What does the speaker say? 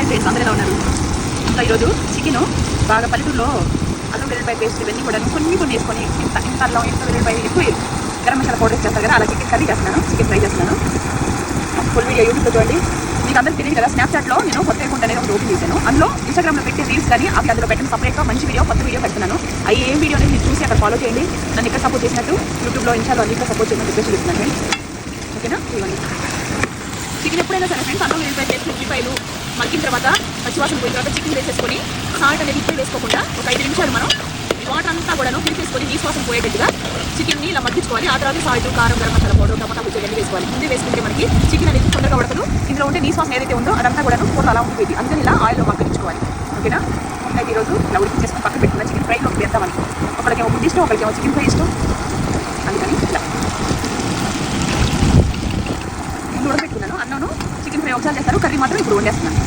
Hi friends, అందరూ ఎలా ఉన్నారు? ఇంకా ఈరోజు చికెన్ బాగా పల్లెటూరులో అల్లం వెల్లుల్లిపాయ పేస్ట్ ఇవన్నీ కూడా కొన్ని వేసుకొని ఇంత అల్లం ఇంత వెల్లుల్లిపాయ ఎక్కువ గరం మసాలా పౌడర్ చేస్తారు కదా, అలా చికెన్ కర్రీ చేస్తున్నాను, చికెన్ ఫ్రై చేస్తున్నాను. ఫుల్ వీడియో యూట్యూబ్లో చూడండి. మీకు అందరికీ తెలియదు కదా, స్నాప్చాట్లో నేను కొత్త అకౌంట్ అనేది ఒకటి ఓపెన్ చేశాను. అందులో ఇన్స్టాగ్రామ్లో పెట్టే రీల్స్ కానీ అవి అందులో పెట్టిన సపరేట్గా మంచి వీడియో కొత్త వీడియో పెడుతున్నాను. అవి ఏం వీడియో అనేది మీరు చూసి అక్కడ ఫాలో చేయండి. నన్ను ఇక్కడ సపోర్ట్ చేసినట్టు యూట్యూబ్లో ఇన్స్టాలో అన్నింటిలో సపోర్ట్ చేయమని రిక్వెస్ట్ చేస్తున్నాను ఫ్రెండ్స్. ఓకేనా? ఇవ్వండి. చికెన్ ఎప్పుడైనా సరే ఫ్రెండ్స్, అల్లం వెల్లుల్లిపాయ పేస్ట్ ఉల్లిపాయలు మగ్గిన తర్వాత పచ్చివాసన పోయిన తర్వాత చికెన్ వేసేసుకొని సాల్ట్ అనేది ఇప్పుడే వేసుకోకుండా ఒక 5 నిమిషాలు మనం వాటర్ అంతా కూడా తీసేసుకొని నీశ్వాసం పోయేటట్టుగా చికెన్ని ఇలా మగ్గించుకోవాలి. ఆ తర్వాత సాల్ట్, కారం, గరం మసాలా పౌడర్, టమాటా ముక్క ఇవన్నీ వేసుకోవాలి. ముందే వేసుకుంటే మనకి చికెన్ అనేది తొందరగా ఉడకదు. ఇందులో ఉంటే నీశ్వాసం ఏదైతే ఉందో అదంతా కూడా కూర అలా ఉంటుంది. అందుకని ఇలా ఆయిల్లో మగ్గించుకోవాలి. ఓకేనా? అయితే ఈరోజు ఇలా ఉడికించేసుకొని పక్కన పెట్టుకున్న చికెన్ ఫ్రైలోకి వేద్దామని. ఒకరికేమో గుడ్డి ఇష్టం, ఒకరికేమో చికెన్ ఫ్రై ఇష్టం. అందుకని ఇలా ఉడకబెట్టుకున్నాను. అన్నాను చికెన్ ఫ్రై ఒకసారి చేస్తారు, కర్రీ మాత్రం ఇప్పుడు వండేస్తున్నాను.